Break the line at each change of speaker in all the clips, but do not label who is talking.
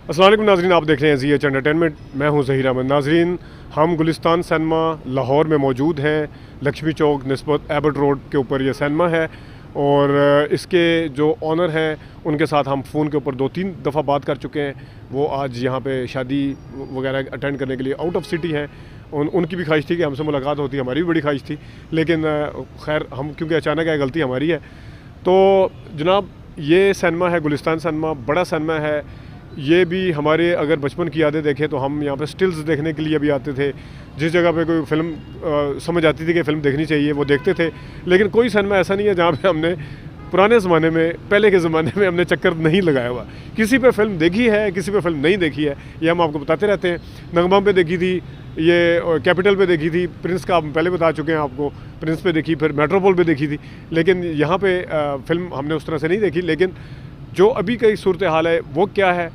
السلام علیکم ناظرین، آپ دیکھ رہے ہیں زی ایچ انٹرٹینمنٹ. میں ہوں ظہیر احمد. ناظرین، ہم گلستان سینما لاہور میں موجود ہیں. لکشمی چوک نسبت ایبٹ روڈ کے اوپر یہ سینما ہے، اور اس کے جو آنر ہیں ان کے ساتھ ہم فون کے اوپر 2-3 دفعہ بات کر چکے ہیں. وہ آج یہاں پہ شادی وغیرہ اٹینڈ کرنے کے لیے آؤٹ آف سٹی ہیں. ان کی بھی خواہش تھی کہ ہم سے ملاقات ہوتی، ہماری بھی بڑی خواہش تھی، لیکن خیر ہم کیونکہ اچانک ہے، غلطی ہماری ہے. تو جناب، یہ سینما ہے گلستان سینما، بڑا سینما ہے. یہ بھی ہمارے اگر بچپن کی یادیں دیکھیں تو ہم یہاں پہ سٹلز دیکھنے کے لیے بھی آتے تھے. جس جگہ پہ کوئی فلم سمجھ آتی تھی کہ فلم دیکھنی چاہیے وہ دیکھتے تھے. لیکن کوئی سینما ایسا نہیں ہے جہاں پہ ہم نے پرانے زمانے میں، پہلے کے زمانے میں ہم نے چکر نہیں لگایا ہوا. کسی پہ فلم دیکھی ہے، کسی پہ فلم نہیں دیکھی ہے، یہ ہم آپ کو بتاتے رہتے ہیں. نغمہ پہ دیکھی تھی، یہ کیپٹل پہ دیکھی تھی، پرنس کا ہم پہلے بتا چکے ہیں آپ کو، پرنس پہ دیکھی، پھر میٹروپول پہ دیکھی تھی. لیکن یہاں پہ فلم ہم نے اس طرح سے نہیں دیکھی. لیکن جو ابھی کی صورتحال ہے وہ کیا ہے،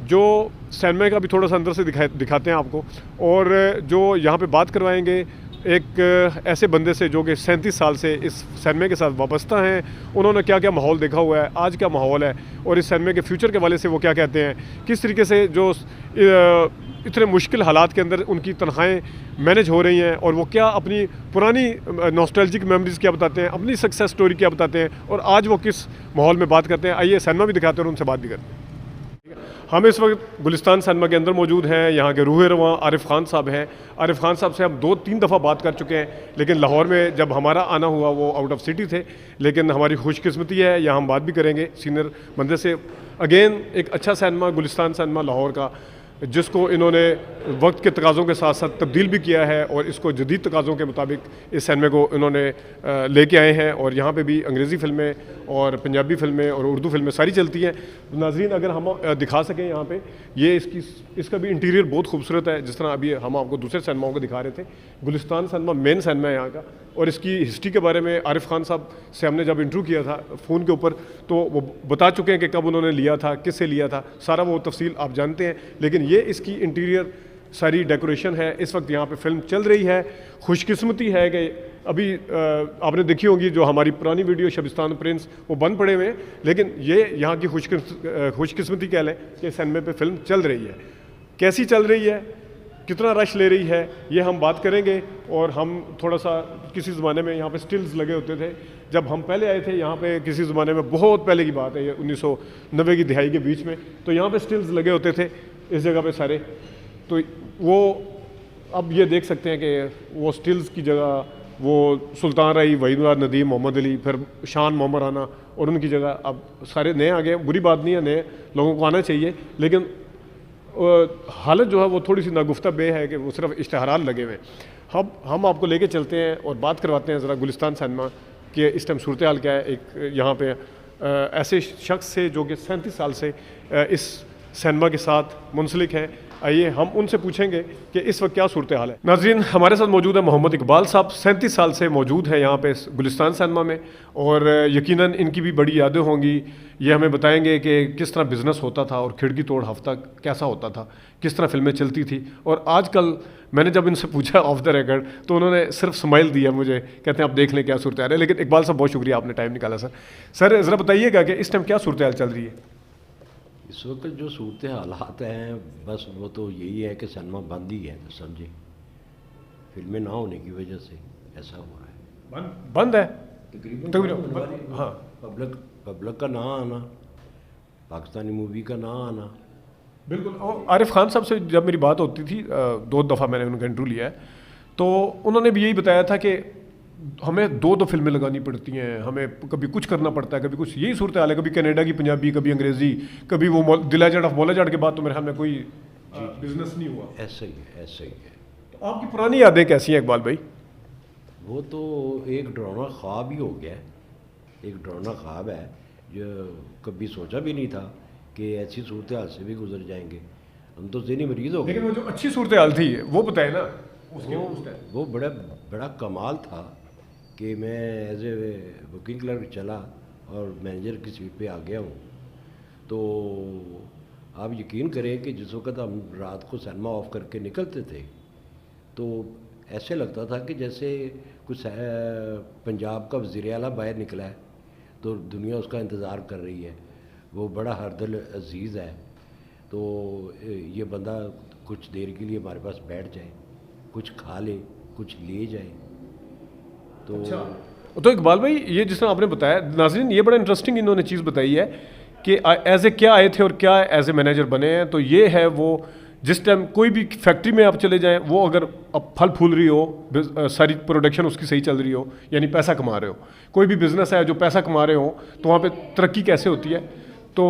جو سینما کا بھی تھوڑا سا اندر سے دکھاتے ہیں آپ کو، اور جو یہاں پہ بات کروائیں گے ایک ایسے بندے سے جو کہ 37 سال سے اس سینما کے ساتھ وابستہ ہیں. انہوں نے کیا کیا ماحول دیکھا ہوا ہے، آج کیا ماحول ہے، اور اس سینما کے فیوچر کے حوالے سے وہ کیا کہتے ہیں، کس طریقے سے جو اتنے مشکل حالات کے اندر ان کی تنخواہیں مینج ہو رہی ہیں، اور وہ کیا اپنی پرانی نوسٹیلجک میموریز کیا بتاتے ہیں، اپنی سکسیس سٹوری کیا بتاتے ہیں، اور آج وہ کس ماحول میں بات کرتے ہیں. آئیے سینما بھی دکھاتے ہیں اور ان سے بات بھی کرتے ہیں. ہم اس وقت گلستان سینما کے اندر موجود ہیں. یہاں کے روح رواں عارف خان صاحب ہیں. عارف خان صاحب سے ہم 2-3 دفعہ بات کر چکے ہیں، لیکن لاہور میں جب ہمارا آنا ہوا وہ آؤٹ آف سٹی تھے. لیکن ہماری خوش قسمتی ہے، یہاں ہم بات بھی کریں گے سینئر بندے سے. اگین ایک اچھا سینما گلستان سینما لاہور کا، جس کو انہوں نے وقت کے تقاضوں کے ساتھ ساتھ تبدیل بھی کیا ہے، اور اس کو جدید تقاضوں کے مطابق اس سینما کو انہوں نے لے کے آئے ہیں. اور یہاں پہ بھی انگریزی فلمیں اور پنجابی فلمیں اور اردو فلمیں ساری چلتی ہیں. ناظرین، اگر ہم دکھا سکیں یہاں پہ، یہ اس کا بھی انٹیریئر بہت خوبصورت ہے. جس طرح ابھی ہم آپ کو دوسرے سینماؤں کو دکھا رہے تھے، گلستان سینما مین سینما ہے یہاں کا. اور اس کی ہسٹری کے بارے میں عارف خان صاحب سے ہم نے جب انٹرویو کیا تھا فون کے اوپر، تو وہ بتا چکے ہیں کہ کب انہوں نے لیا تھا، کس سے لیا تھا، سارا وہ تفصیل آپ جانتے ہیں. لیکن یہ اس کی انٹیریئر ساری ڈیکوریشن ہے. اس وقت یہاں پہ فلم چل رہی ہے. خوش قسمتی ہے کہ ابھی آپ نے دیکھی ہوگی جو ہماری پرانی ویڈیو شبستان پرنس، وہ بند پڑے ہوئے ہیں. لیکن یہ یہاں کی خوش قسمتی کہہ لیں کہ سینما پہ فلم چل رہی ہے. کیسی چل رہی ہے، کتنا رش لے رہی ہے، یہ ہم بات کریں گے. اور ہم تھوڑا سا کسی زمانے میں یہاں پہ سٹلز لگے ہوتے تھے جب ہم پہلے آئے تھے یہاں پہ، کسی زمانے میں بہت پہلے کی بات ہے، یہ 1990 کی دہائی کے بیچ میں. تو یہاں پہ سٹلز لگے ہوتے تھے اس جگہ پہ سارے. تو وہ اب یہ دیکھ سکتے ہیں کہ وہ سٹلز کی جگہ وہ سلطان رائی، وحید مراد ندیم، محمد علی، پھر شان محمد رانا، اور ان کی جگہ اب سارے نئے آ گئے. بری بات نہیں ہے، نئے لوگوں کو آنا چاہیے. لیکن حالت جو ہے وہ تھوڑی سی ناگفتہ بے ہے کہ وہ صرف اشتہارات لگے ہوئے ہیں. ہم آپ کو لے کے چلتے ہیں اور بات کرواتے ہیں ذرا گلستان سینما کہ اس ٹائم صورتحال کیا ہے. ایک یہاں پہ ایسے شخص سے جو کہ 37 سال سے اس سینما کے ساتھ منسلک ہیں. آئیے ہم ان سے پوچھیں گے کہ اس وقت کیا صورتحال ہے. ناظرین، ہمارے ساتھ موجود ہے محمد اقبال صاحب. 37 سال سے موجود ہیں یہاں پہ گلستان سینما میں، اور یقیناً ان کی بھی بڑی یادیں ہوں گی. یہ ہمیں بتائیں گے کہ کس طرح بزنس ہوتا تھا، اور کھڑکی توڑ ہفتہ کیسا ہوتا تھا، کس طرح فلمیں چلتی تھی. اور آج کل میں نے جب ان سے پوچھا آف دا ریکارڈ تو انہوں نے صرف سمائل دیا مجھے، کہتے ہیں آپ دیکھ لیں کیا صورتحال ہے. لیکن اقبال صاحب بہت شکریہ، آپ نے ٹائم نکالا. سر ذرا بتائیے گا کہ اس ٹائم کیا صورتحال چل رہی ہے.
اس وقت جو صورت حالات ہیں بس وہ تو یہی ہے کہ سینما بند ہی ہے، سمجھے، فلمیں نہ ہونے کی وجہ سے ایسا ہوا ہے.
بند ہے
تقریباً.
ہاں،
پبلک کا نہ آنا، پاکستانی مووی کا نہ آنا.
بالکل. عارف خان صاحب سے جب میری بات ہوتی تھی، 2 دفعہ میں نے ان کا انٹرویو لیا ہے، تو انہوں نے بھی یہی بتایا تھا کہ ہمیں 2 فلمیں لگانی پڑتی ہیں، ہمیں کبھی کچھ کرنا پڑتا ہے، کبھی کچھ. یہی صورتحال ہے، کبھی کینیڈا کی پنجابی، کبھی انگریزی، کبھی وہ دلا جڑ آف مولا جڑ کے بعد تو میرے خیال میں کوئی بزنس نہیں ہوا.
ایسا ہی ہے، ایسا ہی ہے.
تو آپ کی پرانی یادیں کیسی ہیں اقبال بھائی؟
وہ تو ایک ڈراؤنا خواب ہی ہو گیا ہے. ایک ڈراؤنا خواب ہے جو کبھی سوچا بھی نہیں تھا کہ ایسی صورتحال سے بھی گزر جائیں گے. ہم تو ذہنی مریض ہو گئے.
لیکن وہ جو اچھی صورتحال تھی وہ بتائیں نا.
وہ بڑا کمال تھا کہ میں ایز اے بکنگ کلرک چلا اور مینیجر کی سیٹ پہ آ گیا ہوں. تو آپ یقین کریں کہ جس وقت ہم رات کو سینما آف کر کے نکلتے تھے تو ایسے لگتا تھا کہ جیسے کچھ پنجاب کا وزیر اعلیٰ باہر نکلا ہے تو دنیا اس کا انتظار کر رہی ہے. وہ بڑا ہردل عزیز ہے. تو یہ بندہ کچھ دیر کے لیے ہمارے پاس بیٹھ جائے, کچھ کھا لے, کچھ لے جائے.
تو اقبال بھائی یہ جس طرح آپ نے بتایا, ناظرین یہ بڑا انٹرسٹنگ انہوں نے چیز بتائی ہے کہ ایز اے کیا آئے تھے اور کیا ایز اے مینیجر بنے ہیں. تو یہ ہے وہ جس ٹائم کوئی بھی فیکٹری میں آپ چلے جائیں, وہ اگر اب پھل پھول رہی ہو, ساری پروڈکشن اس کی صحیح چل رہی ہو, یعنی پیسہ کما رہے ہو, کوئی بھی بزنس ہے جو پیسہ کما رہے ہوں, تو وہاں پہ ترقی کیسے ہوتی ہے. تو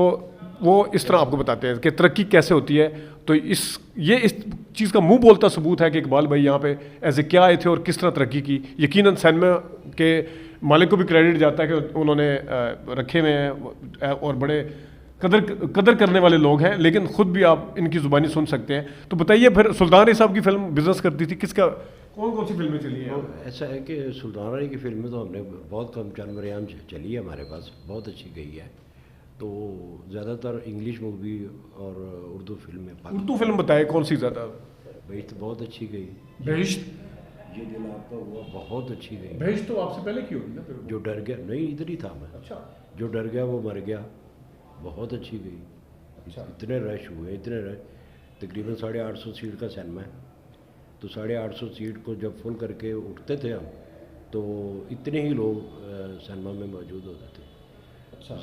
وہ اس طرح آپ کو بتاتے ہیں کہ ترقی کیسے ہوتی ہے. تو یہ اس چیز کا منہ بولتا ثبوت ہے کہ اقبال بھائی یہاں پہ ایز اے کیا آئے تھے اور کس طرح ترقی کی. یقیناً سینما کے مالک کو بھی کریڈٹ جاتا ہے کہ انہوں نے رکھے ہوئے ہیں اور بڑے قدر کرنے والے لوگ ہیں, لیکن خود بھی آپ ان کی زبانی سن سکتے ہیں. تو بتائیے پھر سلطان علی صاحب کی فلم بزنس کرتی تھی, کس کا کون سی فلمیں چلی ہیں؟
ایسا ہے کہ سلطان علی کی فلمیں تو ہم نے بہت کم چند چلی ہے ہمارے پاس, بہت اچھی گئی ہے. تو زیادہ تر انگلش مووی اور اردو فلمیں.
اردو فلم بتائے کون سی زیادہ؟
بہشت بہت اچھی گئی.
بہشت,
یہ دل آپ کا ہوا بہت اچھی گئی.
بہشت تو آپ سے پہلے کی ہوگی نا پھر.
جو ڈر گیا, نہیں ادھر ہی تھا میں.
اچھا.
جو ڈر گیا وہ مر گیا, بہت اچھی گئی. اتنے رش ہوئے, اتنے رش, تقریباً 850 سیٹ کا سینما ہے. تو 850 سیٹ کو جب فل کر کے اٹھتے تھے ہم, تو اتنے ہی لوگ سینما میں موجود ہوتے تھے.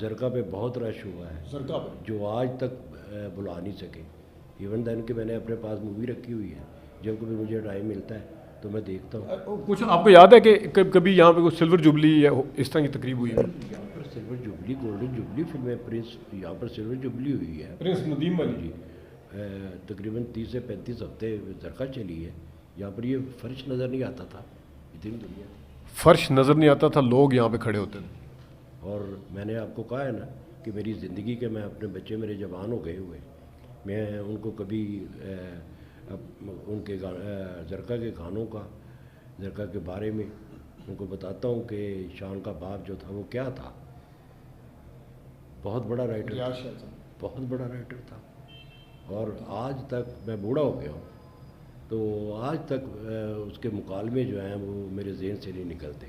زرقا پہ بہت رش ہوا ہے,
زرقا پہ
جو آج تک بلا نہیں سکے. ایون دین کہ میں نے اپنے پاس مووی رکھی ہوئی ہے, جب کبھی مجھے ٹائم ملتا ہے تو میں دیکھتا ہوں.
کچھ آپ کو یاد ہے کہ کبھی یہاں پہ کوئی سلور جبلی یا اس طرح کی تقریب ہوئی ہے؟
یہاں پر سلور جبلی, گولڈن جبلی فلمیں, پرنس, یہاں پر سلور جبلی ہوئی ہے.
پرنس ندیم والی
جی, تقریباً 30 سے 35 ہفتے زرقا چلی ہے. یہاں پر یہ فرش نظر نہیں آتا تھا, اتنی دنیا تھی.
فرش نظر نہیں آتا تھا, لوگ یہاں پہ کھڑے ہوتے تھے.
اور میں نے آپ کو کہا ہے نا کہ میری زندگی کے میں اپنے بچے میرے جوان ہو گئے ہوئے, میں ان کو کبھی ان کے زرقا کے گانوں کا, زرقا کے بارے میں ان کو بتاتا ہوں کہ شان کا باپ جو تھا وہ کیا تھا. بہت بڑا رائٹر تھا, بہت بڑا رائٹر تھا. اور آج تک میں بوڑھا ہو گیا ہوں, تو آج تک اس کے مکالمے جو ہیں وہ میرے ذہن سے نہیں نکلتے.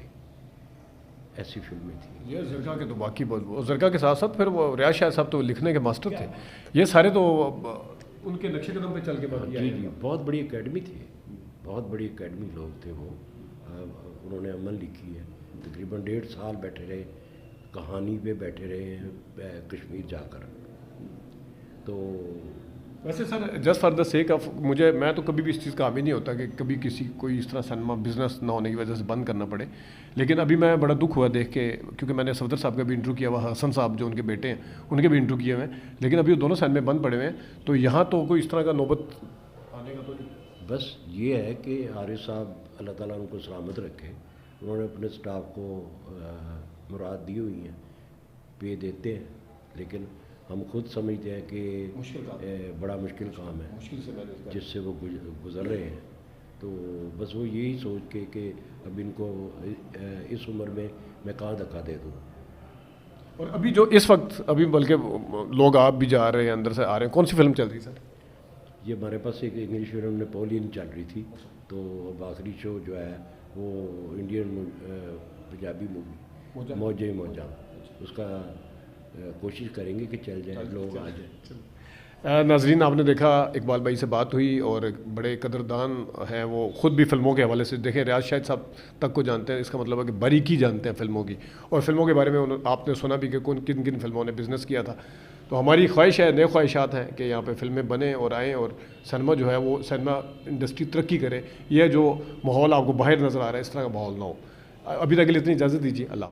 ایسی فلمیں تھیں
یہ زرقا کے. تو باقی بہت زرقا کے ساتھ ساتھ پھر وہ ریاض شاہ صاحب تو لکھنے کے ماسٹر تھے. یہ سارے تو ان کے نقشے قدم پہ چل کے باقی.
جی جی, بہت بڑی اکیڈمی تھی, بہت بڑی اکیڈمی لوگ تھے وہ. انہوں نے عمل لکھی ہے, تقریباً 1.5 سال بیٹھے رہے, کہانی پہ بیٹھے رہے ہیں کشمیر جا کر. تو
ویسے sir just for the sake of, میں تو کبھی بھی اس چیز کا حامی نہیں ہوتا کہ کبھی کسی کوئی اس طرح سینما بزنس نہ ہونے کی وجہ سے بند کرنا پڑے. لیکن ابھی میں بڑا دکھ ہوا دیکھ کے, کیونکہ میں نے صفدر صاحب کا بھی انٹرویو کیا ہوا, حسن صاحب جو ان کے بیٹے ہیں ان کے بھی انٹرویو کیے ہوئے ہیں, لیکن ابھی وہ دونوں سینمے بند پڑے ہوئے ہیں. تو یہاں تو کوئی اس طرح کا نوبت آنے کا تو نہیں.
بس یہ ہے کہ عارف صاحب اللہ تعالیٰ ان کو سلامت رکھے, انہوں نے اپنے سٹاف کو مراد دی ہوئی ہیں, پے دیتے ہیں, لیکن ہم خود سمجھتے ہیں کہ بڑا مشکل کام ہے جس سے وہ گزر رہے ہیں. تو بس وہ یہی سوچ کے کہ اب ان کو اس عمر میں کہاں دھکا دے دوں.
اور ابھی جو اس وقت ابھی بلکہ لوگ آپ بھی جا رہے ہیں, اندر سے آ رہے ہیں, کون سی فلم چل رہی ہے سر؟
یہ ہمارے پاس ایک انگلش فلم نیپولین چل رہی تھی, تو اب آخری شو جو ہے وہ انڈین پنجابی مووی موجے موجہ, اس کا کوشش کریں گے کہ چل جائے, لوگ آ جائیں.
ناظرین آپ نے دیکھا اقبال بھائی سے بات ہوئی, اور بڑے قدردان ہیں وہ, خود بھی فلموں کے حوالے سے دیکھیں ریاض شاہد صاحب تک کو جانتے ہیں, اس کا مطلب ہے کہ باریکی جانتے ہیں فلموں کی, اور فلموں کے بارے میں آپ نے سنا بھی کہ کن کن فلموں نے بزنس کیا تھا. تو ہماری خواہش ہے, نئے خواہشات ہیں کہ یہاں پہ فلمیں بنیں اور آئیں, اور سینما جو ہے وہ سینما انڈسٹری ترقی کرے. یہ جو ماحول آپ کو باہر نظر آ رہا ہے اس طرح کا ماحول نہ ہو. ابھی تک کے لیے اتنی اجازت دیجیے. اللہ